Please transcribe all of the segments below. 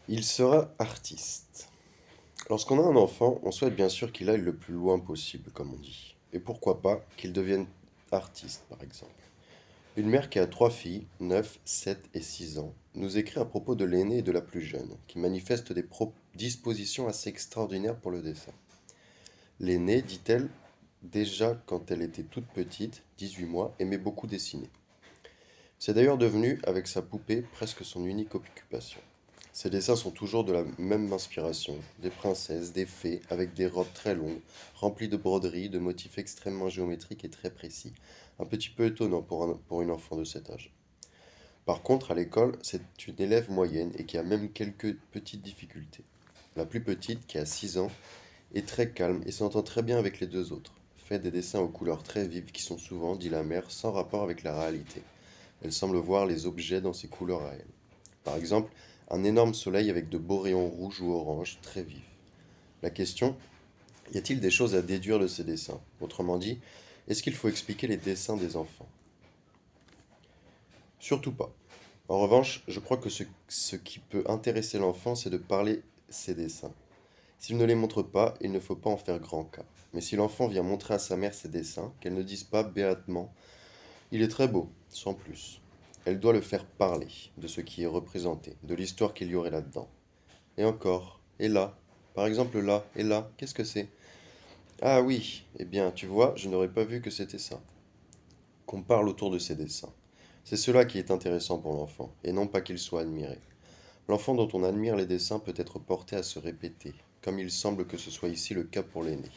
Il sera artiste. Lorsqu'on a un enfant, on souhaite bien sûr qu'il aille le plus loin possible, comme on dit. Et pourquoi pas qu'il devienne artiste, par exemple. Une mère qui a trois filles, 9, 7 et 6 ans, nous écrit à propos de l'aînée et de la plus jeune, qui manifestent des dispositions assez extraordinaires pour le dessin. L'aînée, dit-elle, déjà quand elle était toute petite, 18 mois, aimait beaucoup dessiner. C'est d'ailleurs devenu, avec sa poupée, presque son unique occupation. Ses dessins sont toujours de la même inspiration, des princesses, des fées, avec des robes très longues, remplies de broderies, de motifs extrêmement géométriques et très précis, un petit peu étonnant pour une enfant de cet âge. Par contre, à l'école, c'est une élève moyenne et qui a même quelques petites difficultés. La plus petite, qui a 6 ans, est très calme et s'entend très bien avec les deux autres. Fait des dessins aux couleurs très vives qui sont souvent, dit la mère, sans rapport avec la réalité. Elle semble voir les objets dans ces couleurs à elle. Par exemple, un énorme soleil avec de beaux rayons rouges ou oranges très vifs. La question, y a-t-il des choses à déduire de ces dessins? Autrement dit, est-ce qu'il faut expliquer les dessins des enfants? Surtout pas. En revanche, je crois que ce qui peut intéresser l'enfant, c'est de parler ses dessins. S'il ne les montre pas, il ne faut pas en faire grand cas. Mais si l'enfant vient montrer à sa mère ses dessins, qu'elle ne dise pas béatement il est très beau, sans plus. Elle doit le faire parler de ce qui est représenté, de l'histoire qu'il y aurait là-dedans. Et encore, et là, par exemple là, et là, qu'est-ce que c'est? Ah oui, eh bien, tu vois, je n'aurais pas vu que c'était ça. Qu'on parle autour de ses dessins. C'est cela qui est intéressant pour l'enfant, et non pas qu'il soit admiré. L'enfant dont on admire les dessins peut être porté à se répéter, comme il semble que ce soit ici le cas pour l'aîné.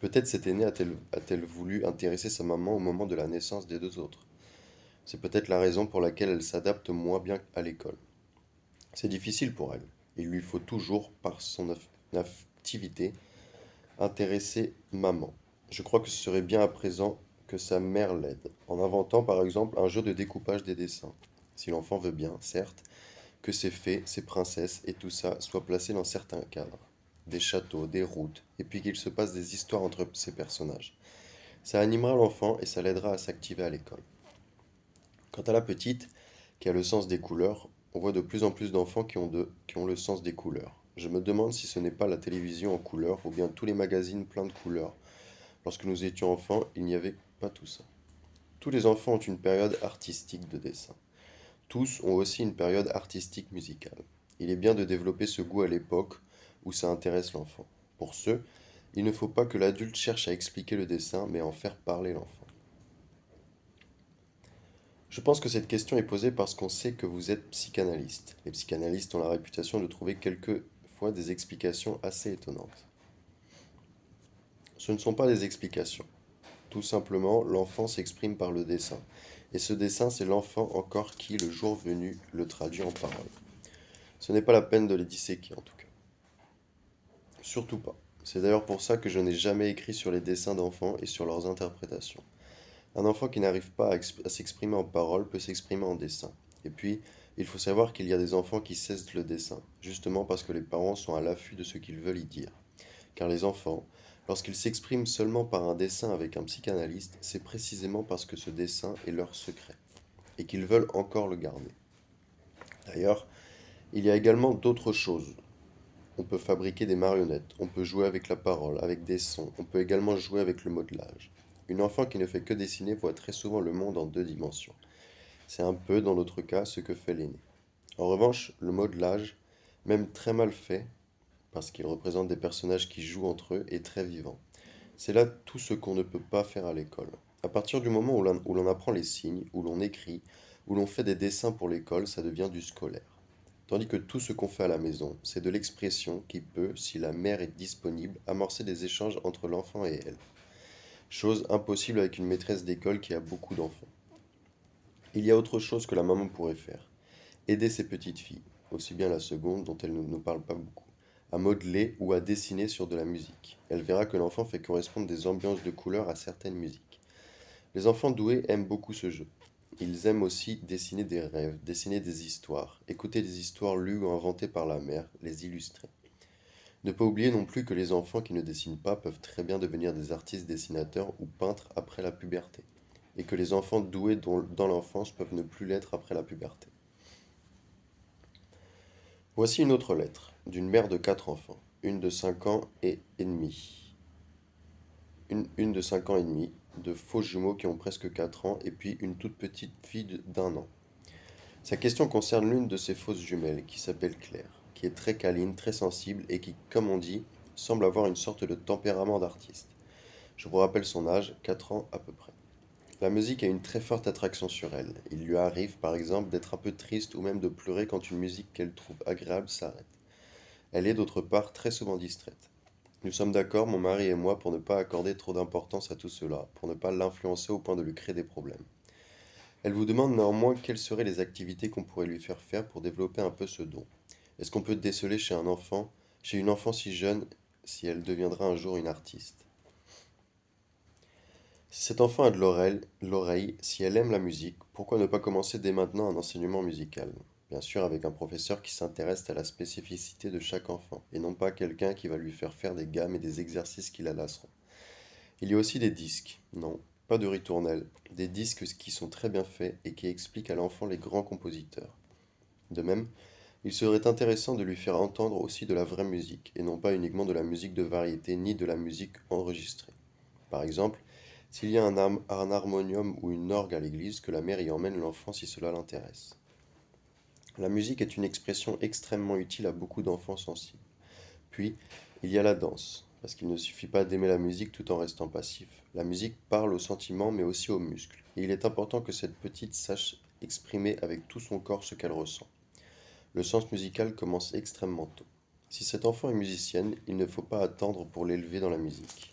Peut-être cette aînée a-t-elle voulu intéresser sa maman au moment de la naissance des deux autres. C'est peut-être la raison pour laquelle elle s'adapte moins bien à l'école. C'est difficile pour elle. Il lui faut toujours, par son activité, intéresser maman. Je crois que ce serait bien à présent que sa mère l'aide, en inventant par exemple un jeu de découpage des dessins. Si l'enfant veut bien, certes, que ses fées, ses princesses et tout ça soient placés dans certains cadres. Des châteaux, des routes, et puis qu'il se passe des histoires entre ces personnages. Ça animera l'enfant et ça l'aidera à s'activer à l'école. Quant à la petite, qui a le sens des couleurs, on voit de plus en plus d'enfants qui ont le sens des couleurs. Je me demande si ce n'est pas la télévision en couleurs ou bien tous les magazines pleins de couleurs. Lorsque nous étions enfants, il n'y avait pas tout ça. Tous les enfants ont une période artistique de dessin. Tous ont aussi une période artistique musicale. Il est bien de développer ce goût à l'époque où ça intéresse l'enfant. Pour ce, il ne faut pas que l'adulte cherche à expliquer le dessin, mais à en faire parler l'enfant. Je pense que cette question est posée parce qu'on sait que vous êtes psychanalyste. Les psychanalystes ont la réputation de trouver quelquefois des explications assez étonnantes. Ce ne sont pas des explications. Tout simplement, l'enfant s'exprime par le dessin. Et ce dessin, c'est l'enfant encore qui, le jour venu, le traduit en paroles. Ce n'est pas la peine de les disséquer en tout cas. Surtout pas. C'est d'ailleurs pour ça que je n'ai jamais écrit sur les dessins d'enfants et sur leurs interprétations. Un enfant qui n'arrive pas à s'exprimer en parole peut s'exprimer en dessin. Et puis, il faut savoir qu'il y a des enfants qui cessent le dessin, justement parce que les parents sont à l'affût de ce qu'ils veulent y dire. Car les enfants, lorsqu'ils s'expriment seulement par un dessin avec un psychanalyste, c'est précisément parce que ce dessin est leur secret, et qu'ils veulent encore le garder. D'ailleurs, il y a également d'autres choses. On peut fabriquer des marionnettes, on peut jouer avec la parole, avec des sons, on peut également jouer avec le modelage. Une enfant qui ne fait que dessiner voit très souvent le monde en deux dimensions. C'est un peu, dans notre cas, ce que fait l'aîné. En revanche, le modelage, même très mal fait, parce qu'il représente des personnages qui jouent entre eux, est très vivant. C'est là tout ce qu'on ne peut pas faire à l'école. À partir du moment où l'on apprend les signes, où l'on écrit, où l'on fait des dessins pour l'école, ça devient du scolaire. Tandis que tout ce qu'on fait à la maison, c'est de l'expression qui peut, si la mère est disponible, amorcer des échanges entre l'enfant et elle. Chose impossible avec une maîtresse d'école qui a beaucoup d'enfants. Il y a autre chose que la maman pourrait faire. Aider ses petites filles, aussi bien la seconde dont elle ne nous parle pas beaucoup, à modeler ou à dessiner sur de la musique. Elle verra que l'enfant fait correspondre des ambiances de couleurs à certaines musiques. Les enfants doués aiment beaucoup ce jeu. Ils aiment aussi dessiner des rêves, dessiner des histoires, écouter des histoires lues ou inventées par la mère, les illustrer. Ne pas oublier non plus que les enfants qui ne dessinent pas peuvent très bien devenir des artistes dessinateurs ou peintres après la puberté, et que les enfants doués dans l'enfance peuvent ne plus l'être après la puberté. Voici une autre lettre, d'une mère de 4 enfants, une de 5 ans et demi, une de 5 ans et demi, de faux jumeaux qui ont presque 4 ans, et puis une toute petite fille d'1 an. Sa question concerne l'une de ces fausses jumelles, qui s'appelle Claire, qui est très câline, très sensible, et qui, comme on dit, semble avoir une sorte de tempérament d'artiste. Je vous rappelle son âge, 4 ans à peu près. La musique a une très forte attraction sur elle. Il lui arrive, par exemple, d'être un peu triste ou même de pleurer quand une musique qu'elle trouve agréable s'arrête. Elle est d'autre part très souvent distraite. Nous sommes d'accord, mon mari et moi, pour ne pas accorder trop d'importance à tout cela, pour ne pas l'influencer au point de lui créer des problèmes. Elle vous demande néanmoins quelles seraient les activités qu'on pourrait lui faire faire pour développer un peu ce don. Est-ce qu'on peut déceler chez une enfant si jeune, si elle deviendra un jour une artiste? Si cet enfant a de l'oreille, si elle aime la musique, pourquoi ne pas commencer dès maintenant un enseignement musical? Bien sûr, avec un professeur qui s'intéresse à la spécificité de chaque enfant, et non pas quelqu'un qui va lui faire faire des gammes et des exercices qui la lasseront. Il y a aussi des disques, non, pas de ritournelles, des disques qui sont très bien faits et qui expliquent à l'enfant les grands compositeurs. De même, il serait intéressant de lui faire entendre aussi de la vraie musique, et non pas uniquement de la musique de variété ni de la musique enregistrée. Par exemple, s'il y a un harmonium ou une orgue à l'église, que la mère y emmène l'enfant si cela l'intéresse. La musique est une expression extrêmement utile à beaucoup d'enfants sensibles. Puis, il y a la danse, parce qu'il ne suffit pas d'aimer la musique tout en restant passif. La musique parle aux sentiments mais aussi aux muscles, et il est important que cette petite sache exprimer avec tout son corps ce qu'elle ressent. Le sens musical commence extrêmement tôt. Si cet enfant est musicienne, il ne faut pas attendre pour l'élever dans la musique.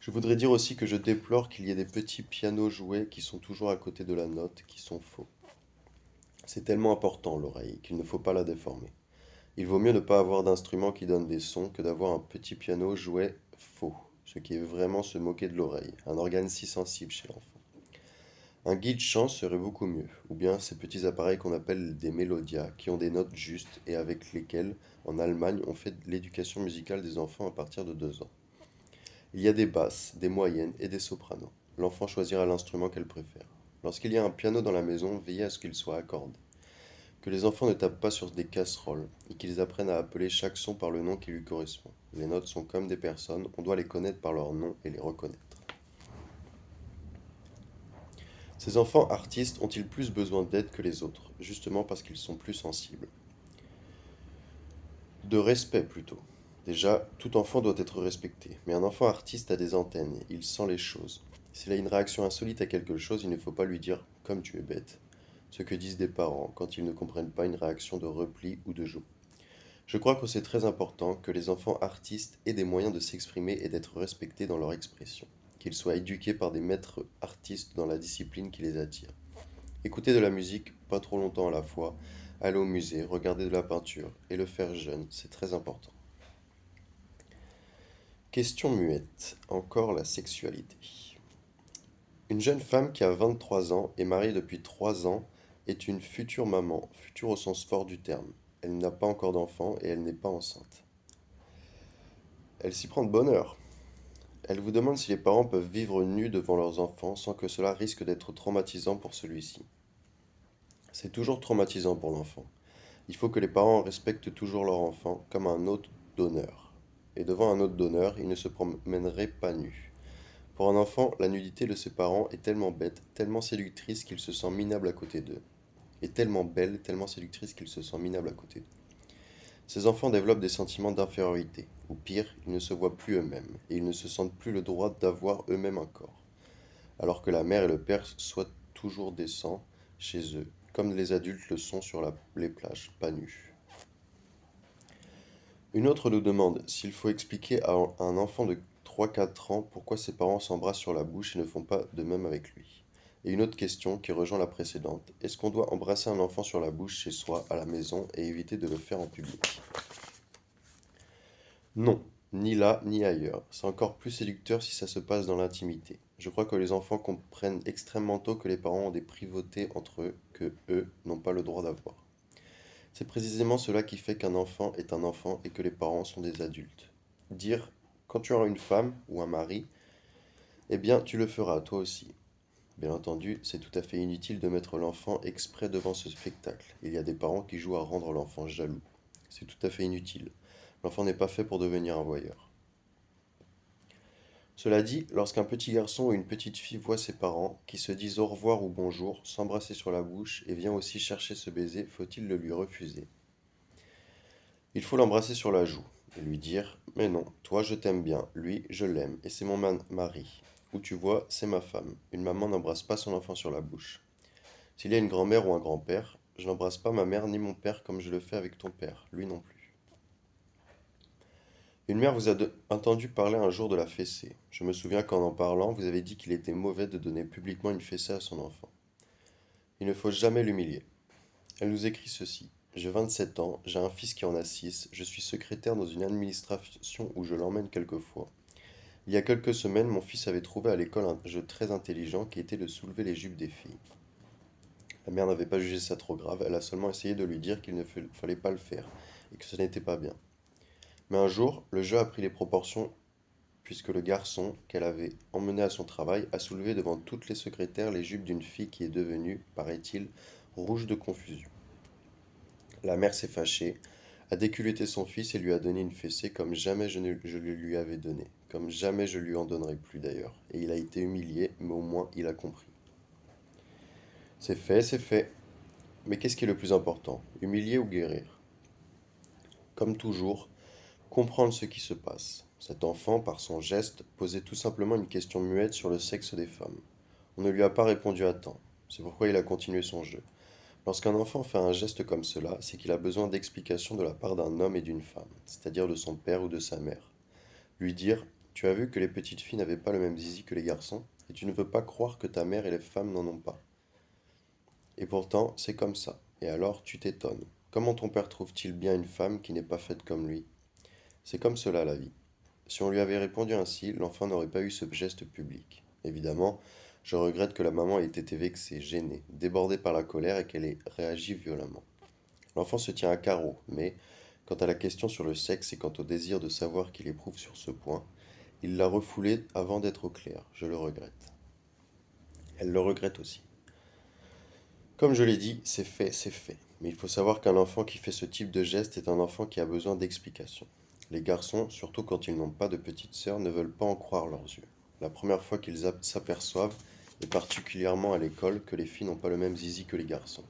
Je voudrais dire aussi que je déplore qu'il y ait des petits pianos joués qui sont toujours à côté de la note, qui sont faux. C'est tellement important l'oreille qu'il ne faut pas la déformer. Il vaut mieux ne pas avoir d'instrument qui donne des sons que d'avoir un petit piano joué faux, ce qui est vraiment se moquer de l'oreille, un organe si sensible chez l'enfant. Un guide chant serait beaucoup mieux, ou bien ces petits appareils qu'on appelle des mélodias, qui ont des notes justes et avec lesquels, en Allemagne, on fait l'éducation musicale des enfants à partir de 2 ans. Il y a des basses, des moyennes et des sopranos. L'enfant choisira l'instrument qu'elle préfère. Lorsqu'il y a un piano dans la maison, veillez à ce qu'il soit accordé. Que les enfants ne tapent pas sur des casseroles et qu'ils apprennent à appeler chaque son par le nom qui lui correspond. Les notes sont comme des personnes, on doit les connaître par leur nom et les reconnaître. Ces enfants artistes ont-ils plus besoin d'aide que les autres, justement parce qu'ils sont plus sensibles? De respect plutôt. Déjà, tout enfant doit être respecté, mais un enfant artiste a des antennes, il sent les choses. S'il a une réaction insolite à quelque chose, il ne faut pas lui dire comme tu es bête, ce que disent des parents quand ils ne comprennent pas une réaction de repli ou de joue. Je crois que c'est très important que les enfants artistes aient des moyens de s'exprimer et d'être respectés dans leur expression, qu'ils soient éduqués par des maîtres artistes dans la discipline qui les attire. Écouter de la musique, pas trop longtemps à la fois, aller au musée, regarder de la peinture, et le faire jeune, c'est très important. Question muette, encore la sexualité. Une jeune femme qui a 23 ans, est mariée depuis 3 ans, est une future maman, future au sens fort du terme. Elle n'a pas encore d'enfant et elle n'est pas enceinte. Elle s'y prend de bonne heure. Elle vous demande si les parents peuvent vivre nus devant leurs enfants sans que cela risque d'être traumatisant pour celui-ci. C'est toujours traumatisant pour l'enfant. Il faut que les parents respectent toujours leur enfant comme un hôte d'honneur. Et devant un hôte d'honneur, ils ne se promèneraient pas nus. Pour un enfant, la nudité de ses parents est tellement bête, tellement séductrice qu'il se sent minable à côté d'eux. Et tellement belle, tellement séductrice qu'il se sent minable à côté d'eux. Ces enfants développent des sentiments d'infériorité, ou pire, ils ne se voient plus eux-mêmes, et ils ne se sentent plus le droit d'avoir eux-mêmes un corps, alors que la mère et le père soient toujours décents chez eux, comme les adultes le sont sur les plages, pas nus. Une autre nous demande s'il faut expliquer à un enfant de 3 4 ans pourquoi ses parents s'embrassent sur la bouche et ne font pas de même avec lui. Et une autre question qui rejoint la précédente, est-ce qu'on doit embrasser un enfant sur la bouche chez soi, à la maison, et éviter de le faire en public? Non, ni là ni ailleurs. C'est encore plus séducteur si ça se passe dans l'intimité. Je crois que les enfants comprennent extrêmement tôt que les parents ont des privautés entre eux que eux n'ont pas le droit d'avoir. C'est précisément cela qui fait qu'un enfant est un enfant et que les parents sont des adultes. Dire quand tu auras une femme ou un mari, eh bien tu le feras toi aussi. Bien entendu, c'est tout à fait inutile de mettre l'enfant exprès devant ce spectacle. Il y a des parents qui jouent à rendre l'enfant jaloux. C'est tout à fait inutile. L'enfant n'est pas fait pour devenir un voyeur. Cela dit, lorsqu'un petit garçon ou une petite fille voit ses parents, qui se disent au revoir ou bonjour, s'embrasser sur la bouche et vient aussi chercher ce baiser, faut-il le lui refuser? Il faut l'embrasser sur la joue et lui dire: mais non, toi je t'aime bien, lui je l'aime et c'est mon mari. Ou tu vois, c'est ma femme. Une maman n'embrasse pas son enfant sur la bouche. S'il y a une grand-mère ou un grand-père, je n'embrasse pas ma mère ni mon père comme je le fais avec ton père, lui non plus. Une mère vous a entendu parler un jour de la fessée. Je me souviens qu'en en parlant, vous avez dit qu'il était mauvais de donner publiquement une fessée à son enfant. Il ne faut jamais l'humilier. Elle nous écrit ceci: j'ai 27 ans, j'ai un fils qui en a 6, je suis secrétaire dans une administration où je l'emmène quelquefois. Il y a quelques semaines, mon fils avait trouvé à l'école un jeu très intelligent qui était de soulever les jupes des filles. La mère n'avait pas jugé ça trop grave, elle a seulement essayé de lui dire qu'il ne fallait pas le faire et que ce n'était pas bien. Mais un jour, le jeu a pris les proportions puisque le garçon, qu'elle avait emmené à son travail, a soulevé devant toutes les secrétaires les jupes d'une fille qui est devenue, paraît-il, rouge de confusion. La mère s'est fâchée, a déculotté son fils et lui a donné une fessée comme jamais je le lui avais donné, comme jamais je lui en donnerai plus d'ailleurs. Et il a été humilié, mais au moins il a compris. C'est fait, c'est fait. Mais qu'est-ce qui est le plus important, humilier ou guérir? Comme toujours, comprendre ce qui se passe. Cet enfant, par son geste, posait tout simplement une question muette sur le sexe des femmes. On ne lui a pas répondu à temps. C'est pourquoi il a continué son jeu. Lorsqu'un enfant fait un geste comme cela, c'est qu'il a besoin d'explications de la part d'un homme et d'une femme, c'est-à-dire de son père ou de sa mère. Lui dire: tu as vu que les petites filles n'avaient pas le même zizi que les garçons, et tu ne veux pas croire que ta mère et les femmes n'en ont pas. Et pourtant, c'est comme ça. Et alors, tu t'étonnes. Comment ton père trouve-t-il bien une femme qui n'est pas faite comme lui? C'est comme cela la vie. Si on lui avait répondu ainsi, l'enfant n'aurait pas eu ce geste public. Évidemment, je regrette que la maman ait été vexée, gênée, débordée par la colère et qu'elle ait réagi violemment. L'enfant se tient à carreau, mais, quant à la question sur le sexe et quant au désir de savoir qu'il éprouve sur ce point, il l'a refoulé avant d'être au clair. Je le regrette. Elle le regrette aussi. Comme je l'ai dit, c'est fait, c'est fait. Mais il faut savoir qu'un enfant qui fait ce type de geste est un enfant qui a besoin d'explications. Les garçons, surtout quand ils n'ont pas de petite sœur, ne veulent pas en croire leurs yeux. La première fois qu'ils s'aperçoivent, et particulièrement à l'école, que les filles n'ont pas le même zizi que les garçons.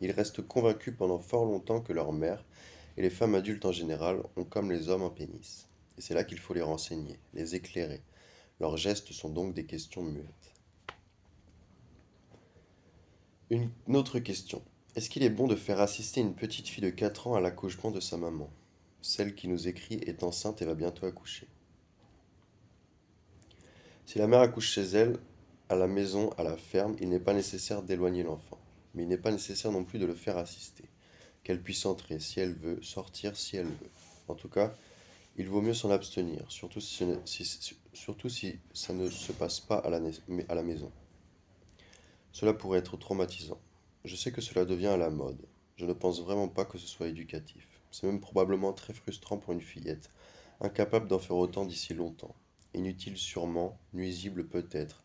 Ils restent convaincus pendant fort longtemps que leur mère, et les femmes adultes en général, ont comme les hommes un pénis. Et c'est là qu'il faut les renseigner, les éclairer. Leurs gestes sont donc des questions muettes. Une autre question. Est-ce qu'il est bon de faire assister une petite fille de 4 ans à l'accouchement de sa maman? Celle qui nous écrit est enceinte et va bientôt accoucher. Si la mère accouche chez elle, à la maison, à la ferme, il n'est pas nécessaire d'éloigner l'enfant. Mais il n'est pas nécessaire non plus de le faire assister. Qu'elle puisse entrer si elle veut, sortir si elle veut. En tout cas, il vaut mieux s'en abstenir, surtout si ça ne se passe pas à la maison. Cela pourrait être traumatisant. Je sais que cela devient à la mode. Je ne pense vraiment pas que ce soit éducatif. C'est même probablement très frustrant pour une fillette, incapable d'en faire autant d'ici longtemps. Inutile sûrement, nuisible peut-être.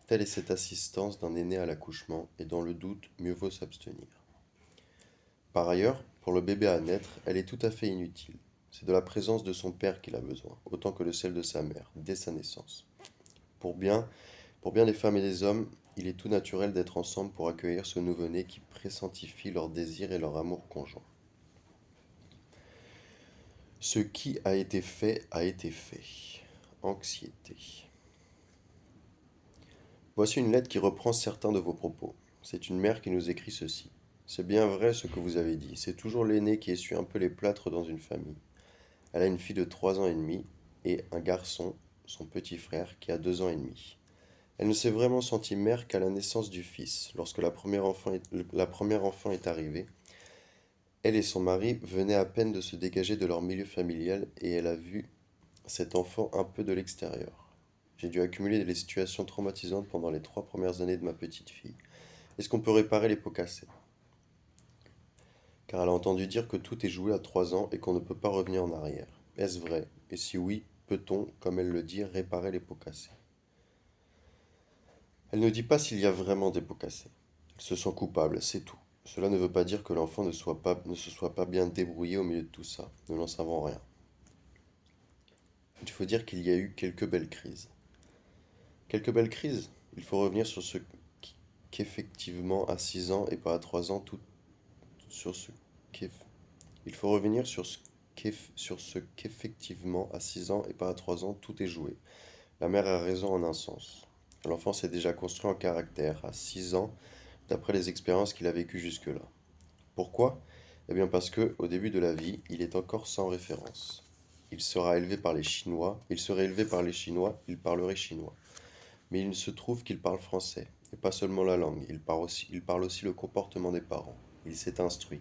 Telle est cette assistance d'un aîné à l'accouchement, et dans le doute, mieux vaut s'abstenir. Par ailleurs, pour le bébé à naître, elle est tout à fait inutile. C'est de la présence de son père qu'il a besoin, autant que de celle de sa mère, dès sa naissance. Pour bien, pour bien des femmes et des hommes, il est tout naturel d'être ensemble pour accueillir ce nouveau-né qui pressentifie leur désir et leur amour conjoint. Ce qui a été fait a été fait. Anxiété. Voici une lettre qui reprend certains de vos propos. C'est une mère qui nous écrit ceci. C'est bien vrai ce que vous avez dit. C'est toujours l'aîné qui essuie un peu les plâtres dans une famille. Elle a une fille de 3 ans et demi et un garçon, son petit frère, qui a 2 ans et demi. Elle ne s'est vraiment sentie mère qu'à la naissance du fils, lorsque la première enfant est arrivée. Elle et son mari venaient à peine de se dégager de leur milieu familial et elle a vu cet enfant un peu de l'extérieur. J'ai dû accumuler des situations traumatisantes pendant les 3 premières années de ma petite fille. Est-ce qu'on peut réparer les pots cassés? Car elle a entendu dire que tout est joué à 3 ans et qu'on ne peut pas revenir en arrière. Est-ce vrai? Et si oui, peut-on, comme elle le dit, réparer les pots cassés? Elle ne dit pas s'il y a vraiment des pots cassés. Elle se sent coupable, c'est tout. Cela ne veut pas dire que l'enfant ne se soit pas bien débrouillé au milieu de tout ça. Nous n'en savons rien. Il faut dire qu'il y a eu quelques belles crises. Quelques belles crises? Il faut revenir sur ce qu'effectivement à 6 ans et pas à 3 ans tout sur ce qu'eff- il faut revenir sur ce qu'effectivement à 6 ans et pas à 3 ans tout est joué. La mère a raison en un sens. L'enfant s'est déjà construit en caractère à 6 ans d'après les expériences qu'il a vécues jusque-là. Pourquoi? Eh bien parce que, au début de la vie, il est encore sans référence. Il serait élevé par les Chinois, il parlerait chinois. Mais il se trouve qu'il parle français, et pas seulement la langue, il parle aussi le comportement des parents. Il s'est instruit.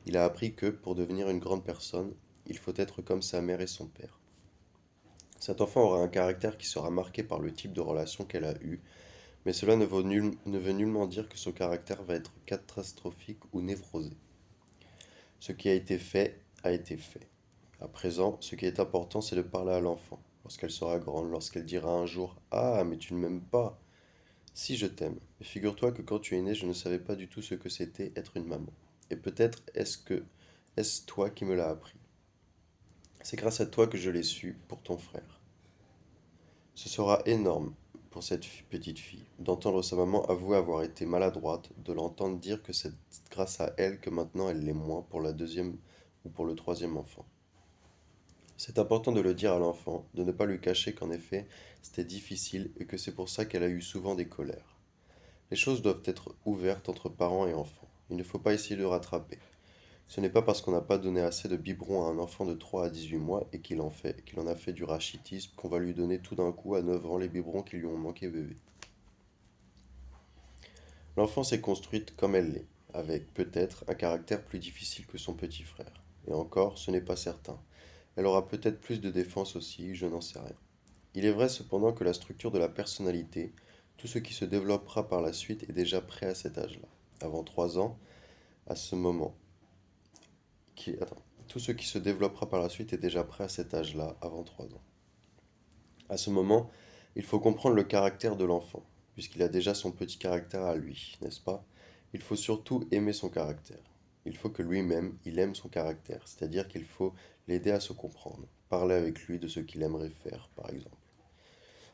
Il a appris que, pour devenir une grande personne, il faut être comme sa mère et son père. Cet enfant aura un caractère qui sera marqué par le type de relation qu'elle a eue, mais cela ne veut nullement dire que son caractère va être catastrophique ou névrosé. Ce qui a été fait, a été fait. À présent, ce qui est important, c'est de parler à l'enfant. Lorsqu'elle sera grande, lorsqu'elle dira un jour: Ah, mais tu ne m'aimes pas. Si je t'aime. Mais figure-toi que quand tu es né, je ne savais pas du tout ce que c'était être une maman. Et peut-être est-ce toi qui me l'as appris. C'est grâce à toi que je l'ai su pour ton frère. Ce sera énorme pour cette petite fille d'entendre sa maman avouer avoir été maladroite, de l'entendre dire que c'est grâce à elle que maintenant elle l'est moins pour la deuxième ou pour le troisième enfant. C'est important de le dire à l'enfant, de ne pas lui cacher qu'en effet c'était difficile et que c'est pour ça qu'elle a eu souvent des colères. Les choses doivent être ouvertes entre parents et enfants. Il ne faut pas essayer de rattraper. Ce n'est pas parce qu'on n'a pas donné assez de biberons à un enfant de 3 à 18 mois et qu'il en a fait du rachitisme qu'on va lui donner tout d'un coup à 9 ans les biberons qui lui ont manqué bébé. L'enfant s'est construite comme elle l'est, avec peut-être un caractère plus difficile que son petit frère. Et encore, ce n'est pas certain. Elle aura peut-être plus de défense aussi, je n'en sais rien. Il est vrai cependant que la structure de la personnalité, tout ce qui se développera par la suite est déjà prêt à cet âge-là. Avant 3 ans, à ce moment. Tout ce qui se développera par la suite est déjà prêt à cet âge-là, avant 3 ans. À ce moment, il faut comprendre le caractère de l'enfant, puisqu'il a déjà son petit caractère à lui, n'est-ce pas? Il faut surtout aimer son caractère. Il faut que lui-même, il aime son caractère, c'est-à-dire qu'il faut l'aider à se comprendre, parler avec lui de ce qu'il aimerait faire, par exemple.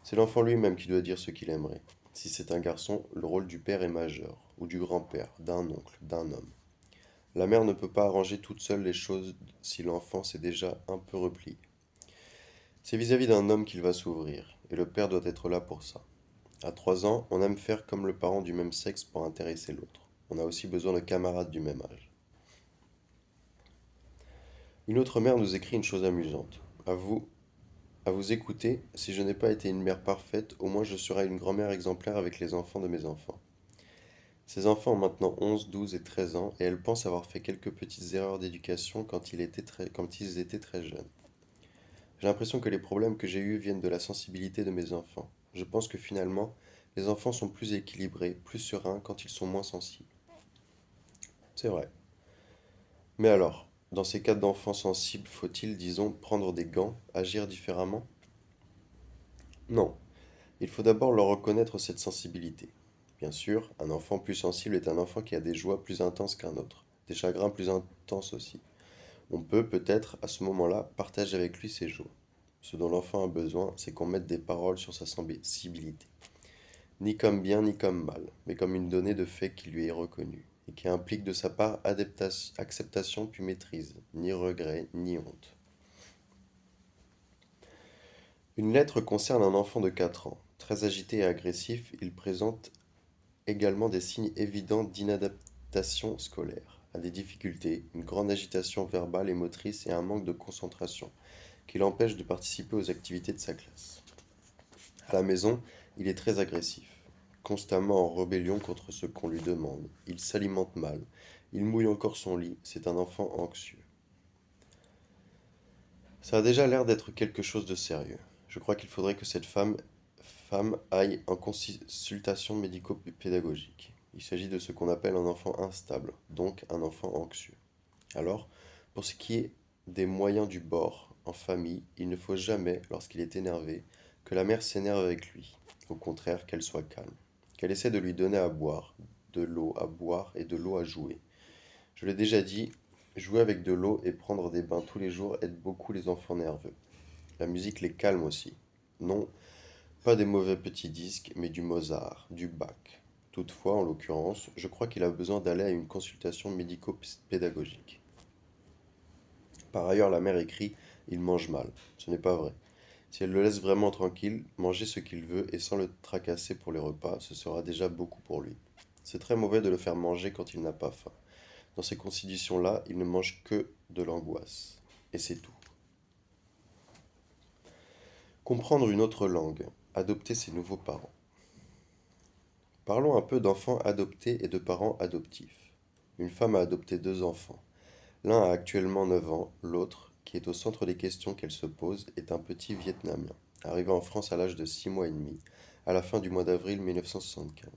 C'est l'enfant lui-même qui doit dire ce qu'il aimerait. Si c'est un garçon, le rôle du père est majeur, ou du grand-père, d'un oncle, d'un homme. La mère ne peut pas arranger toute seule les choses si l'enfant s'est déjà un peu replié. C'est vis-à-vis d'un homme qu'il va s'ouvrir, et le père doit être là pour ça. À 3 ans, on aime faire comme le parent du même sexe pour intéresser l'autre. On a aussi besoin de camarades du même âge. Une autre mère nous écrit une chose amusante. À vous écouter, si je n'ai pas été une mère parfaite, au moins je serai une grand-mère exemplaire avec les enfants de mes enfants. Ces enfants ont maintenant 11, 12 et 13 ans, et elle pense avoir fait quelques petites erreurs d'éducation quand ils étaient très jeunes. J'ai l'impression que les problèmes que j'ai eus viennent de la sensibilité de mes enfants. Je pense que finalement, les enfants sont plus équilibrés, plus sereins quand ils sont moins sensibles. C'est vrai. Mais alors, dans ces cas d'enfants sensibles, faut-il, disons, prendre des gants, agir différemment? Non. Il faut d'abord leur reconnaître cette sensibilité. Bien sûr, un enfant plus sensible est un enfant qui a des joies plus intenses qu'un autre, des chagrins plus intenses aussi. On peut peut-être, à ce moment-là, partager avec lui ses joies. Ce dont l'enfant a besoin, c'est qu'on mette des paroles sur sa sensibilité. Ni comme bien ni comme mal, mais comme une donnée de fait qui lui est reconnue, et qui implique de sa part acceptation puis maîtrise, ni regret ni honte. Une lettre concerne un enfant de 4 ans. Très agité et agressif, il présente également des signes évidents d'inadaptation scolaire, a des difficultés, une grande agitation verbale et motrice et un manque de concentration, qui l'empêche de participer aux activités de sa classe. À la maison, il est très agressif, constamment en rébellion contre ce qu'on lui demande. Il s'alimente mal, il mouille encore son lit, c'est un enfant anxieux. Ça a déjà l'air d'être quelque chose de sérieux. Je crois qu'il faudrait que cette femme aille en consultation médico-pédagogique. Il s'agit de ce qu'on appelle un enfant instable, donc un enfant anxieux. Alors, pour ce qui est des moyens du bord, en famille, il ne faut jamais, lorsqu'il est énervé, que la mère s'énerve avec lui. Au contraire, qu'elle soit calme, qu'elle essaie de lui donner à boire, de l'eau à boire et de l'eau à jouer. Je l'ai déjà dit, jouer avec de l'eau et prendre des bains tous les jours aide beaucoup les enfants nerveux. La musique les calme aussi. Non, pas des mauvais petits disques, mais du Mozart, du Bach. Toutefois, en l'occurrence, je crois qu'il a besoin d'aller à une consultation médico-pédagogique. Par ailleurs, la mère écrit: il mange mal. Ce n'est pas vrai. Si elle le laisse vraiment tranquille, manger ce qu'il veut et sans le tracasser pour les repas, ce sera déjà beaucoup pour lui. C'est très mauvais de le faire manger quand il n'a pas faim. Dans ces conditions-là, il ne mange que de l'angoisse. Et c'est tout. Comprendre une autre langue. Adopter ses nouveaux parents. Parlons un peu d'enfants adoptés et de parents adoptifs. Une femme a adopté deux enfants. L'un a actuellement 9 ans, l'autre, qui est au centre des questions qu'elle se pose, est un petit Vietnamien, arrivé en France à l'âge de 6 mois et demi, à la fin du mois d'avril 1975.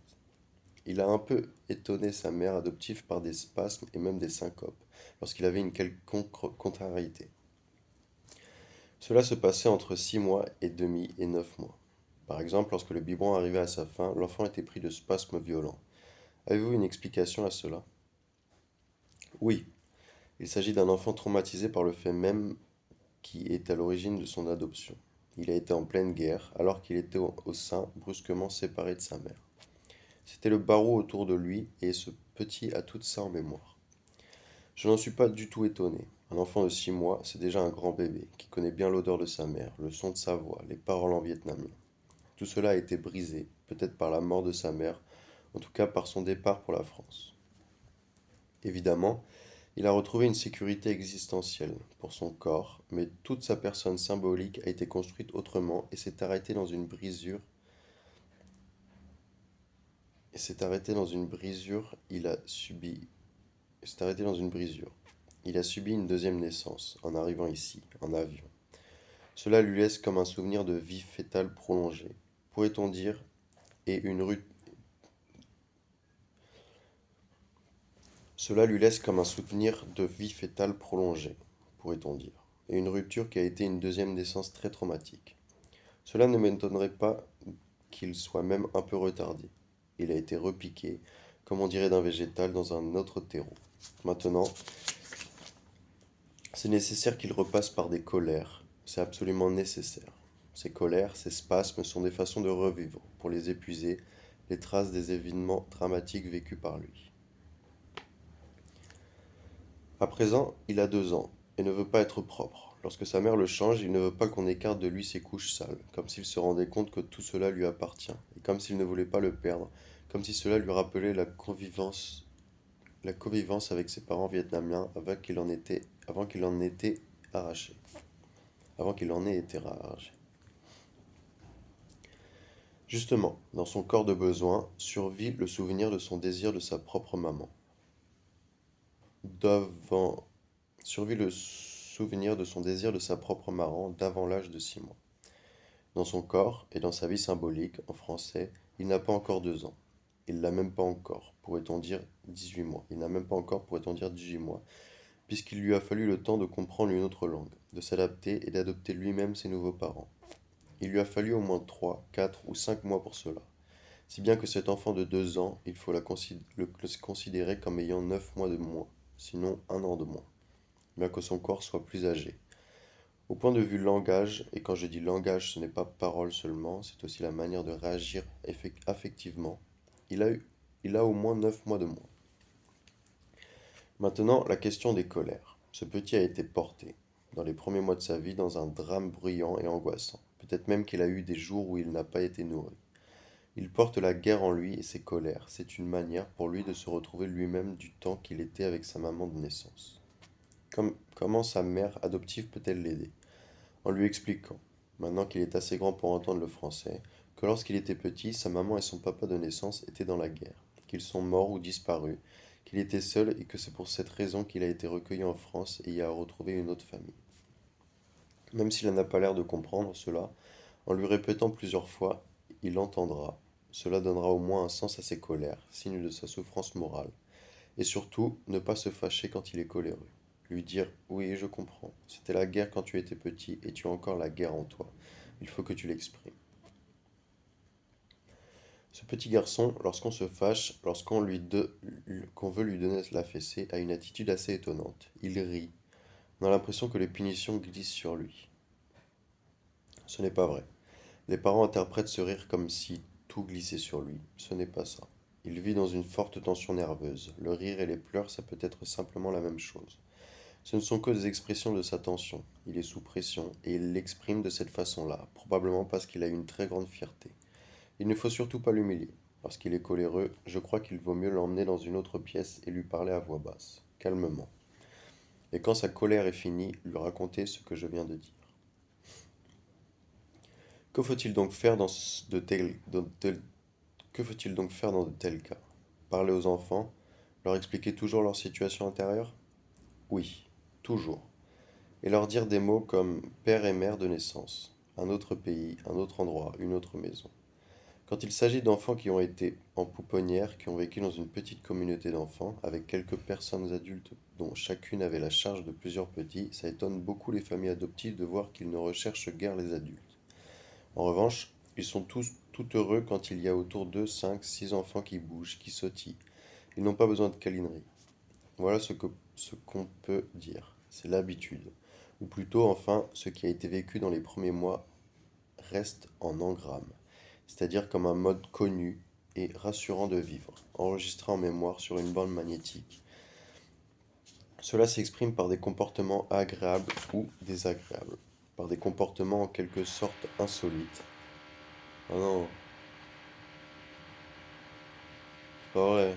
Il a un peu étonné sa mère adoptive par des spasmes et même des syncopes, lorsqu'il avait une quelconque contrariété. Cela se passait entre 6 mois et demi et 9 mois. Par exemple, lorsque le biberon arrivait à sa fin, l'enfant était pris de spasmes violents. Avez-vous une explication à cela? Oui, il s'agit d'un enfant traumatisé par le fait même qui est à l'origine de son adoption. Il a été en pleine guerre, alors qu'il était au sein, brusquement séparé de sa mère. C'était le barreau autour de lui, et ce petit a tout ça en mémoire. Je n'en suis pas du tout étonné. Un enfant de 6 mois, c'est déjà un grand bébé, qui connaît bien l'odeur de sa mère, le son de sa voix, les paroles en vietnamien. Tout cela a été brisé, peut-être par la mort de sa mère, en tout cas par son départ pour la France. Évidemment, il a retrouvé une sécurité existentielle pour son corps, mais toute sa personne symbolique a été construite autrement et s'est arrêtée dans une brisure. Et s'est arrêté dans une brisure, il a subi. S'est arrêté dans une brisure. Il a subi une deuxième naissance en arrivant ici, en avion. Cela lui laisse comme un souvenir de vie fétale prolongée, pourrait-on dire, et une rupture. Cela lui laisse comme un souvenir de vie fétale prolongée, pourrait-on dire, et une rupture qui a été une deuxième naissance très traumatique. Cela ne m'étonnerait pas qu'il soit même un peu retardé. Il a été repiqué, comme on dirait d'un végétal, dans un autre terreau. Maintenant, c'est nécessaire qu'il repasse par des colères. C'est absolument nécessaire. Ces colères, ces spasmes sont des façons de revivre, pour les épuiser, les traces des événements dramatiques vécus par lui. À présent, il a 2 ans et ne veut pas être propre. Lorsque sa mère le change, il ne veut pas qu'on écarte de lui ses couches sales, comme s'il se rendait compte que tout cela lui appartient, et comme s'il ne voulait pas le perdre, comme si cela lui rappelait la connivence avec ses parents vietnamiens avant qu'il en était arraché, avant qu'il en ait été arraché. Justement, dans son corps de besoin, survit le souvenir de son désir de sa propre maman. D'avant, survit le souvenir de son désir de sa propre maman d'avant l'âge de 6 mois. Dans son corps et dans sa vie symbolique, en français, il n'a pas encore 2 ans. Il n'a même pas encore, pourrait-on dire 18 mois. Il n'a même pas encore, pourrait-on dire 18 mois, puisqu'il lui a fallu le temps de comprendre une autre langue, de s'adapter et d'adopter lui-même ses nouveaux parents. Il lui a fallu au moins 3, 4 ou 5 mois pour cela. Si bien que cet enfant de 2 ans, il faut le considérer comme ayant 9 mois de moins, sinon 1 an de moins, bien que son corps soit plus âgé. Au point de vue langage, et quand je dis langage, ce n'est pas parole seulement, c'est aussi la manière de réagir affectivement, il a eu, il a au moins 9 mois de moins. Maintenant, la question des colères. Ce petit a été porté, dans les premiers mois de sa vie, dans un drame bruyant et angoissant. Peut-être même qu'il a eu des jours où il n'a pas été nourri. Il porte la guerre en lui et ses colères. C'est une manière pour lui de se retrouver lui-même du temps qu'il était avec sa maman de naissance. Comment sa mère adoptive peut-elle l'aider? En lui expliquant, maintenant qu'il est assez grand pour entendre le français, que lorsqu'il était petit, sa maman et son papa de naissance étaient dans la guerre, qu'ils sont morts ou disparus, qu'il était seul et que c'est pour cette raison qu'il a été recueilli en France et y a retrouvé une autre famille. Même s'il n'a pas l'air de comprendre cela, en lui répétant plusieurs fois, il entendra. Cela donnera au moins un sens à ses colères, signe de sa souffrance morale. Et surtout, ne pas se fâcher quand il est coléreux. Lui dire: oui, je comprends. C'était la guerre quand tu étais petit et tu as encore la guerre en toi. Il faut que tu l'exprimes. Ce petit garçon, lorsqu'on se fâche, qu'on veut lui donner la fessée, a une attitude assez étonnante. Il rit. On a l'impression que les punitions glissent sur lui. Ce n'est pas vrai. Les parents interprètent ce rire comme si tout glissait sur lui. Ce n'est pas ça. Il vit dans une forte tension nerveuse. Le rire et les pleurs, ça peut être simplement la même chose. Ce ne sont que des expressions de sa tension. Il est sous pression et il l'exprime de cette façon-là, probablement parce qu'il a une très grande fierté. Il ne faut surtout pas l'humilier. Lorsqu'il est coléreux, je crois qu'il vaut mieux l'emmener dans une autre pièce et lui parler à voix basse, calmement. Et quand sa colère est finie, lui raconter ce que je viens de dire. Que faut-il donc faire que faut-il donc faire dans de tels cas? Parler aux enfants, leur expliquer toujours leur situation intérieure? Oui, toujours. Et leur dire des mots comme père et mère de naissance, un autre pays, un autre endroit, une autre maison. Quand il s'agit d'enfants qui ont été en pouponnière, qui ont vécu dans une petite communauté d'enfants, avec quelques personnes adultes dont chacune avait la charge de plusieurs petits, ça étonne beaucoup les familles adoptives de voir qu'ils ne recherchent guère les adultes. En revanche, ils sont tous tout heureux quand il y a autour d'eux 5, 6 enfants qui bougent, qui sautillent. Ils n'ont pas besoin de câlinerie. Voilà ce qu'on peut dire. C'est l'habitude. Ou plutôt, enfin, ce qui a été vécu dans les premiers mois reste en engramme, c'est-à-dire comme un mode connu et rassurant de vivre, enregistré en mémoire sur une bande magnétique. Cela s'exprime par des comportements agréables ou désagréables, par des comportements en quelque sorte insolites. Oh non, c'est pas vrai.